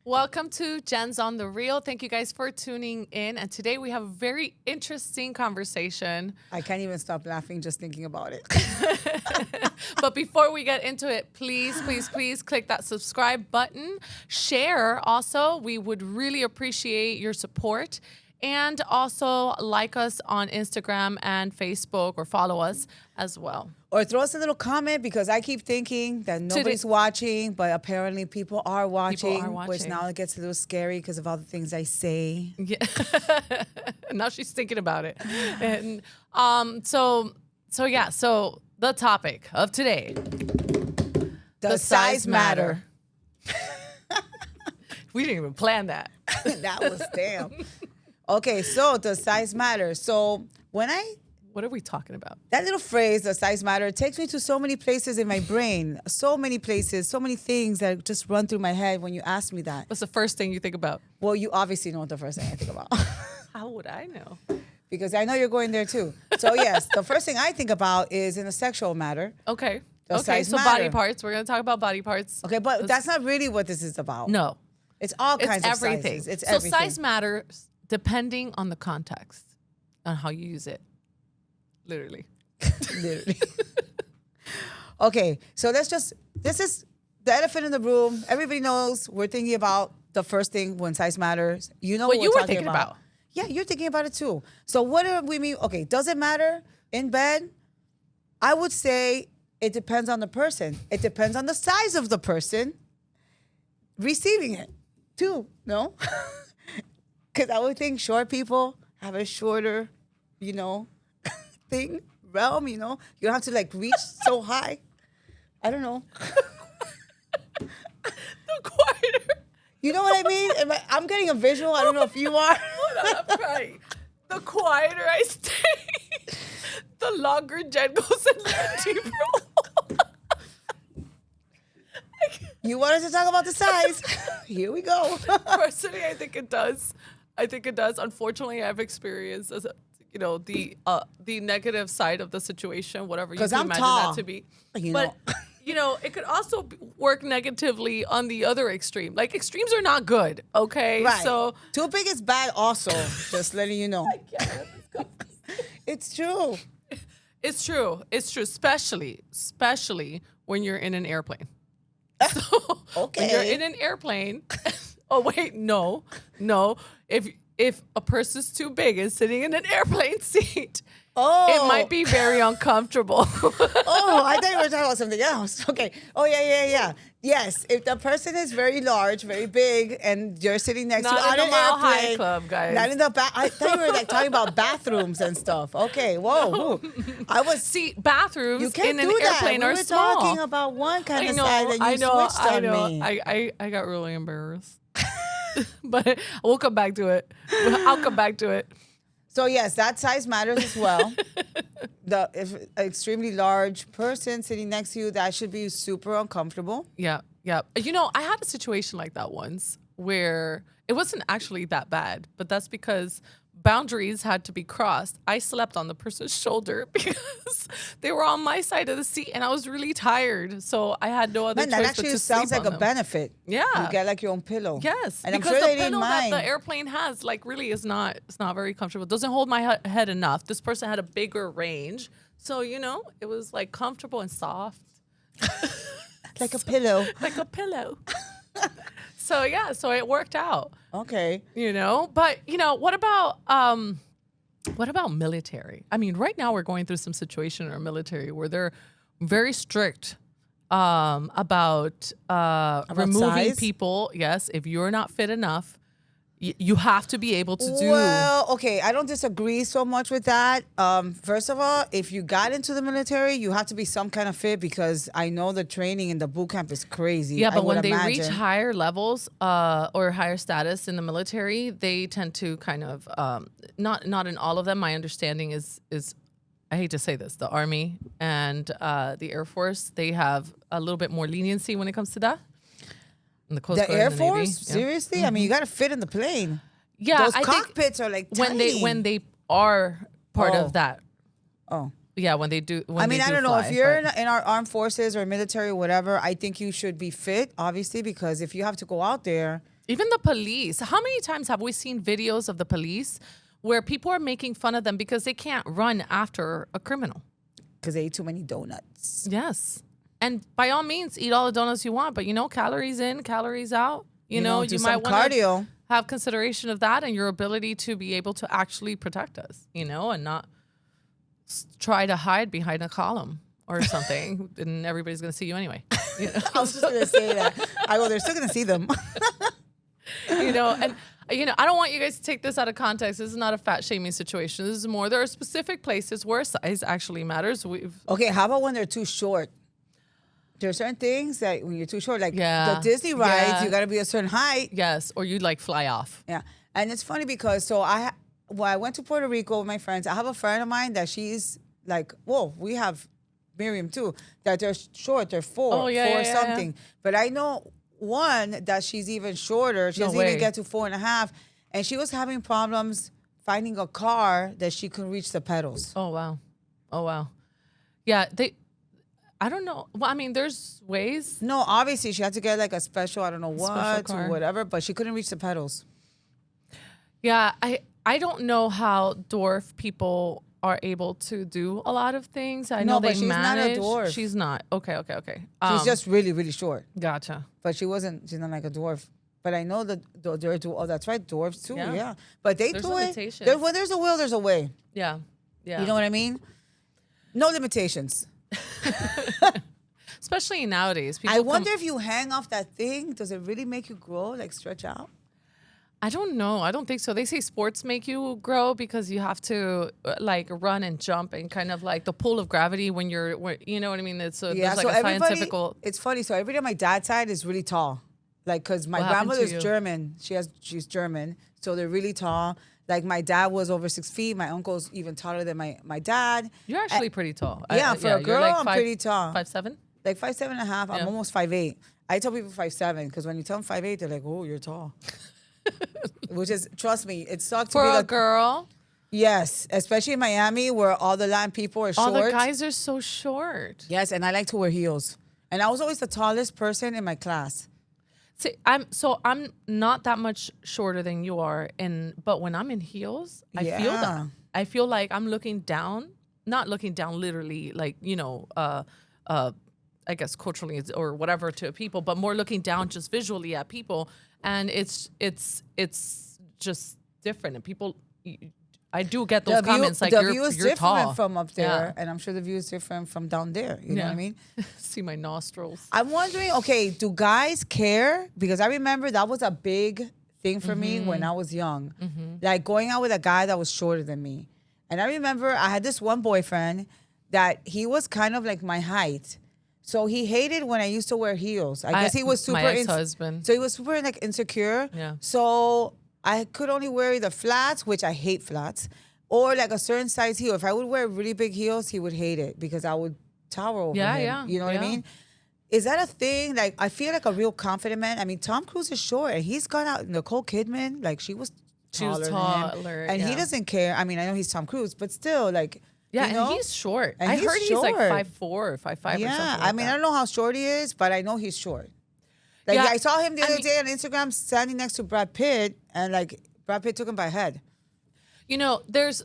Welcome to Jen's on the Reel. Thank you guys for tuning in. And today we have a very interesting conversation. I can't even stop laughing just thinking about it. But before we get into it, please click that subscribe button. Share also. We would really appreciate your support. And also like us on Instagram and Facebook or follow us as well. Or throw us a little comment because I keep thinking that nobody's watching, but apparently people are watching. Which now it gets a little scary because of all the things I say. Yeah. Now she's thinking about it. And so the topic of today. Does size matter? We didn't even plan that. That was damn. Okay, so does size matter? So what are we talking about? That little phrase, does size matter, takes me to so many places in my brain. So many places, so many things that just run through my head when you ask me that. What's the first thing you think about? Well, you obviously know what the first thing I think about. How would I know? Because I know you're going there too. So yes, the first thing I think about is in a sexual matter. Okay. Does size so matter? body parts. We're going to talk about body parts. Okay, but that's not really what this is about. No. It's all kinds of everything. sizes. It's so everything. size matters depending on the context, on how you use it. Literally. Literally. Okay, so this is the elephant in the room. Everybody knows we're thinking about the first thing when size matters. You know what you we're were talking thinking about. Yeah, you're thinking about it too. So what do we mean? Okay, does it matter in bed? I would say it depends on the person. It depends on the size of the person receiving it too, no? Because I would think short people have a shorter, realm, You don't have to reach so high. I don't know. The quieter. You know what I mean? I'm getting a visual. I don't know if you are. Hold on, I'm crying. The quieter I stay, the longer Jen goes in the deeper. You wanted to talk about the size. Here we go. Personally, I think it does. Unfortunately, I've experienced the negative side of the situation, whatever you can imagine tall. that to be. But it could also work negatively on the other extreme. Like extremes are not good. Okay, right. So too big is bad. Also, just letting you know. It's true. It's true. Especially when you're in an airplane. So okay. When you're in an airplane. Oh wait, no. If a person's too big and sitting in an airplane seat, it might be very uncomfortable. Oh, I thought you were talking about something else. Okay. Oh yeah. Yes, if the person is very large, very big, and you're sitting next to on an Mile High airplane, Club, guys. not in the back. I thought you were talking about bathrooms and stuff. Okay. Whoa. I was. See, bathrings You can't in an do that. airplane We are were small. talking about one kind of size, and you switched on me. I got really embarrassed. But we'll come back to it. I'll come back to it. So yes, that size matters as well. If an extremely large person sitting next to you, that should be super uncomfortable. Yeah. I had a situation like that once where it wasn't actually that bad, but that's because boundaries had to be crossed. I slept on the person's shoulder because they were on my side of the seat and I was really tired. So I had no other choice that but actually to sounds sleep like on a them. benefit. Yeah. You get your own pillow. Yes, and I'm because sure the they didn't pillow that mind. the airplane has, really, it's not very comfortable. It doesn't hold my head enough. This person had a bigger range, so it was comfortable and soft, like a pillow. like a pillow. So it worked out. Okay. But what about military? I mean, right now we're going through some situation in our military where they're very strict about removing size? people. Yes, if you're not fit enough, you have to be able to do. Well, okay, I don't disagree so much with that. First of all, if you got into the military, you have to be some kind of fit because I know the training in the boot camp is crazy. Yeah, but when they imagine. reach higher levels or higher status in the military, they tend to kind of not in all of them. My understanding is I hate to say this, the Army and the Air Force, they have a little bit more leniency when it comes to that. And the Coast The Guard Air and the Navy. Force? Yeah. Seriously? I mean, you got to fit in the plane. Yeah, Those I think cockpits are tiny. when they are part Oh. of that. Oh. Yeah, when they do. When I mean, they I do don't know. fly, If you're but- in our armed forces or military or whatever, I think you should be fit, obviously, because if you have to go out there Even the police. How many times have we seen videos of the police where people are making fun of them because they can't run after a criminal? Because they ate too many donuts. Yes. And by all means, eat all the donuts you want, but calories in, calories out. You know, do you some might want to cardio. have consideration of that and your ability to be able to actually protect us, and not try to hide behind a column or something, and everybody's going to see you anyway. I was just going to say that. They're still going to see them. And I don't want you guys to take this out of context. This is not a fat shaming situation. This is more, there are specific places where size actually matters. Okay, how about when they're too short? There are certain things that when you're too short, like Yeah. the Disney rides, Yeah. you got to be a certain height. Yes, or you'd fly off. Yeah. And it's funny because when I went to Puerto Rico with my friends, I have a friend of mine that she's like, whoa, we have Miriam too, that they're short, they're four something. But I know one that she's even shorter. She doesn't even get to 4.5. And she was having problems finding a car that she could reach the pedals. Oh, wow. Yeah, I don't know. Well, I mean, there's ways. No, obviously she had to get a special, I don't know what, car. or whatever, but she couldn't reach the pedals. Yeah, I don't know how dwarf people are able to do a lot of things. I know but they she's manage. not a dwarf. She's not. Okay. She's just really, really short. Gotcha. But she's not like a dwarf. But I know that they're that's right, dwarves too, Yeah. yeah. But they There's do it. limitations. When there's a will, there's a way. Yeah. You know what I mean? No limitations. Especially nowadays. People I wonder if you hang off that thing, does it really make you grow, stretch out? I don't know. I don't think so. They say sports make you grow because you have to run and jump and kind of the pull of gravity when you know what I mean? There's a scientific. It's funny. So everybody on my dad's side is really tall. Because my What happened to grandmother's you? German. She's German. So they're really tall. My dad was over 6 feet. My uncle's even taller than my dad. You're actually pretty tall. Yeah, for a girl, I'm pretty tall. 5'7"? 5'7" and a half. I'm almost 5'8". I tell people 5'7" because when you tell them 5'8", they're like, "Oh, you're tall." Which is, trust me, it sucks For to be a girl. Yes, especially in Miami where all the Latin people are short. All the guys are so short. Yes, and I like to wear heels. And I was always the tallest person in my class. See, I'm not that much shorter than you are, but when I'm in heels, I feel that. I feel like I'm looking down, not looking down literally, I guess culturally or whatever to people, but more looking down just visually at people, and it's just different. And people, I do get those comments the view is you're different tall from up there, Yeah. and I'm sure the view is different from down there. You know what I mean? See my nostrils. I'm wondering, okay, do guys care? Because I remember that was a big thing for me when I was young. Going out with a guy that was shorter than me. And I remember I had this one boyfriend that he was kind of like my height. So he hated when I used to wear heels. I guess he was super... My ex-husband. So he was super insecure. Yeah. So I could only wear either flats, which I hate flats, or a certain size heel. If I would wear really big heels, he would hate it because I would tower over him. Yeah. You know what I mean? Is that a thing? I feel like a real confident man. I mean, Tom Cruise is short, and he's gone out. Nicole Kidman, she was taller than him. And he doesn't care. I mean, I know he's Tom Cruise, but still, Yeah, you know? and he's short. And I he's heard he's short. 5'4" or 5'5" or something. Yeah, I mean, I don't know how short he is, but I know he's short. Yeah, I saw him the other day on Instagram standing next to Brad Pitt, and Brad Pitt took him by head. There's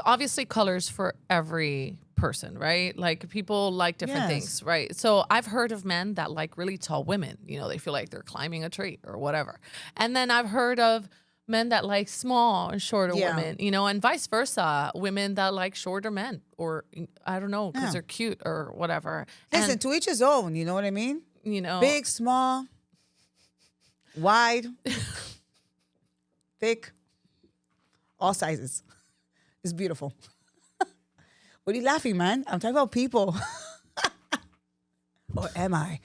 obviously colors for every person, right? People like different things, right? So I've heard of men that like really tall women. They feel like they're climbing a tree or whatever. And then I've heard of men that like small and shorter women, and vice versa. Women that like shorter men, or I don't know, because they're cute or whatever. Listen, to each his own. You know what I mean? Big, small, wide, thick, all sizes. It's beautiful. What are you laughing, man? I'm talking about people. Or am I?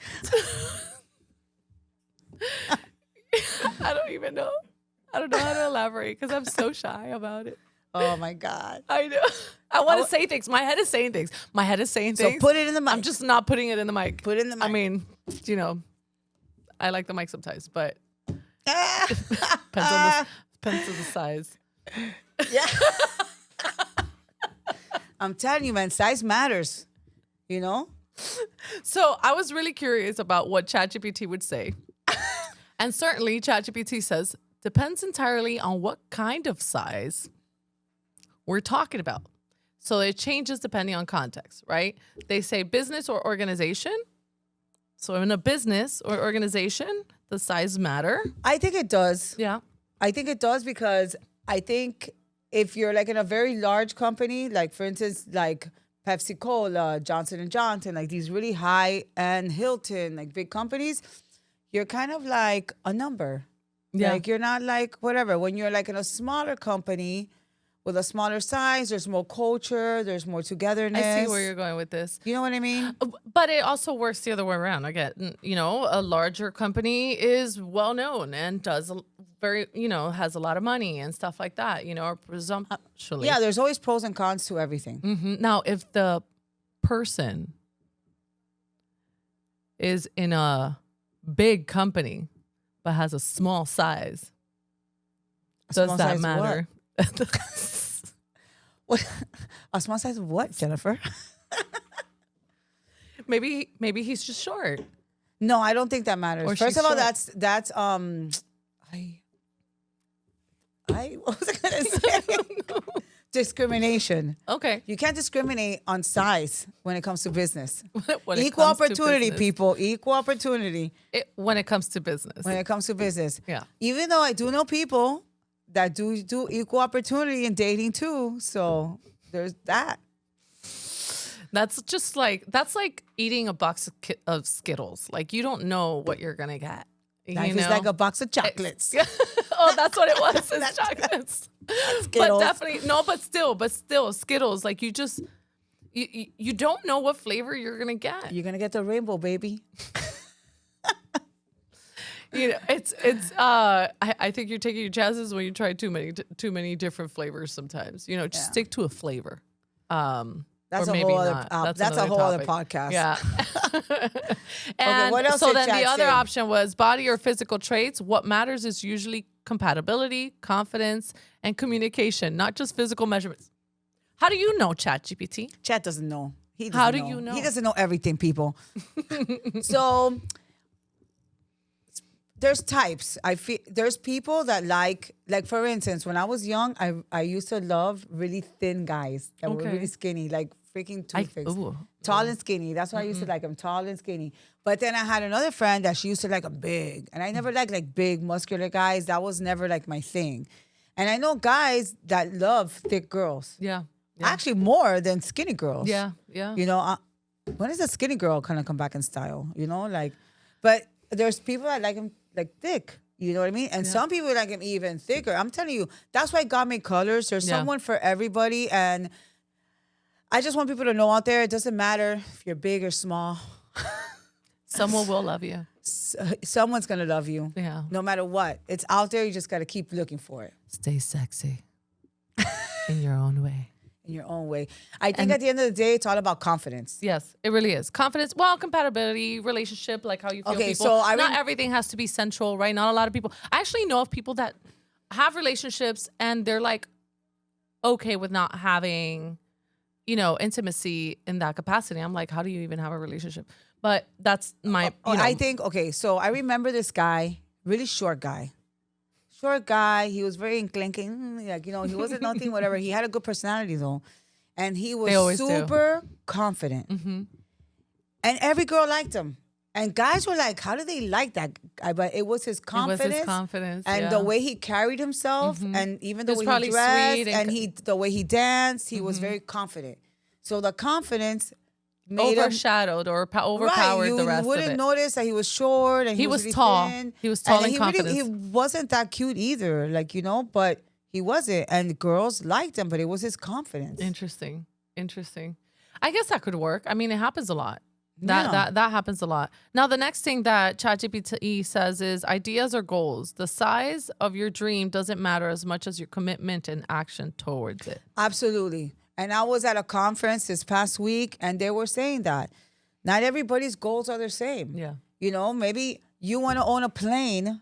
I don't even know. I don't know how to elaborate because I'm so shy about it. Oh my God. I know. I want to say things. My head is saying things. So put it in the mic. I'm just not putting it in the mic. Put it in the mic. I mean, I like the mic sometimes, but depends on the size. Yeah. I'm telling you, man, size matters. So I was really curious about what ChatGPT would say. And certainly ChatGPT says, depends entirely on what kind of size we're talking about. So it changes depending on context, right? They say business or organization. So in a business or organization, the size matter. I think it does. Yeah. I think it does because I think if you're like in a very large company, like for instance, like Pepsi Cola, Johnson and Johnson, like these really high and Hilton, like big companies, you're kind of like a number. Yeah. Like you're not like whatever. When you're like in a smaller company with a smaller size, there's more culture, there's more togetherness. I see where you're going with this. You know what I mean? But it also works the other way around. Again, a larger company is well known and does very, has a lot of money and stuff like that, or presumptually. Yeah, there's always pros and cons to everything. Mm-hmm. Now, if the person is in a big company but has a small size, does small that size matter? What? A small size of what, Jennifer? Maybe he's just short. No, I don't think that matters. Or First she's of all, short. that's what was I gonna say? Discrimination. Okay. You can't discriminate on size when it comes to business. When it Equal comes to opportunity, business. people. Equal opportunity When it comes to business. when it comes to business. Yeah. Even though I do know people that do equal opportunity in dating too. So there's that. That's like eating a box of Skittles. Like you don't know what you're gonna get. Life is like a box of chocolates. Oh, that's what it was. It's chocolates. But Skittles. definitely but still Skittles. Like you just you don't know what flavor you're gonna get. You're gonna get the rainbow, baby. It's I think you're taking your chances when you try too many different flavors sometimes. Just stick to a flavor. That's or a maybe whole other. not. That's a whole topic. other podcast. Yeah. And what else so did then the Chad other say? option was body or physical traits. What matters is usually compatibility, confidence, and communication, not just physical measurements. How do you know, ChatGPT? Chat doesn't know. He doesn't How do you know? He doesn't know everything, people. So there's types. I feel there's people that like for instance, when I was young, I used to love really thin guys that were Okay. really skinny, like freaking Two-Face. ooh. Tall and skinny. That's why I used to like him, tall and skinny. But then I had another friend that she used to like him big. And I never liked like big, muscular guys. That was never like my thing. And I know guys that love thick girls. Yeah. Actually more than skinny girls. Yeah. Yeah. When does a skinny girl kind of come back in style? But there's people that like him like thick. You know what I mean? And some people like him even thicker. I'm telling you, that's why God made colors. There's someone for everybody. And I just want people to know out there, it doesn't matter if you're big or small. Someone will love you. Someone's going to love you. Yeah. No matter what. It's out there. You just got to keep looking for it. Stay sexy in your own way. In your own way. I think at the end of the day, it's all about confidence. Yes, it really is. Confidence, compatibility, relationship, like how you feel. Okay, people. so not everything has to be central, right? Not a lot of people. I actually know of people that have relationships and they're like okay with not having, intimacy in that capacity. I'm like, how do you even have a relationship? But that's my. I think, so I remember this guy, really short guy. Short guy. He was very clinking. He wasn't nothing, whatever. He had a good personality, though. And he was super confident. Mm-hmm. And every girl liked him. And guys were like, how do they like that guy? But it was his confidence. And the way he carried himself. Mm-hmm. And even the way he dressed. And the way he danced. He was very confident. So the confidence made overshadowed or overpowered the rest of it. You wouldn't notice that he was short and he was really tall. Thin. He was tall and confident. He wasn't that cute either, but he wasn't. And girls liked him, but it was his confidence. Interesting. I guess that could work. I mean, it happens a lot. That happens a lot. Now, the next thing that ChatGPT says is ideas or goals. The size of your dream doesn't matter as much as your commitment and action towards it. Absolutely. And I was at a conference this past week, and they were saying that not everybody's goals are the same. Yeah. Maybe you want to own a plane,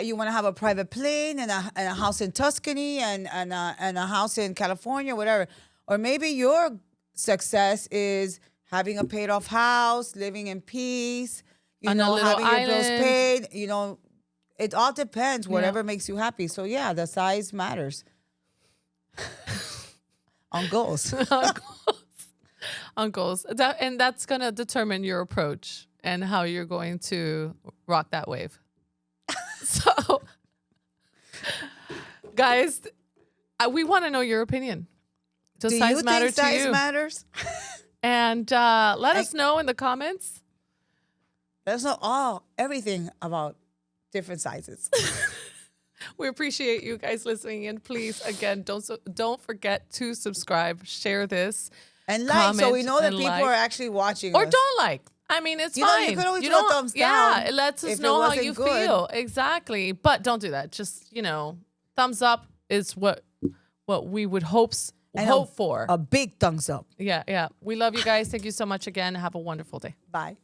you want to have a private plane and a house in Tuscany and a house in California, whatever. Or maybe your success is having a paid off house, living in peace, On a little having island. your bills paid, it all depends. Whatever makes you happy. So yeah, the size matters. On goals. On goals. And that's going to determine your approach and how you're going to rock that wave. So, guys, we want to know your opinion. Does size matter to you? Size matters? And let us know in the comments. Let us know everything about different sizes. We appreciate you guys listening, and please, again, don't forget to subscribe, share this, and like, so we know that people are actually watching or us. don't like. I mean, it's fine. You could always throw a thumbs down. Yeah, it lets us know how you feel. Exactly, but don't do that. Just thumbs up is what we would hope for. A big thumbs up. Yeah. We love you guys. Thank you so much again. Have a wonderful day. Bye.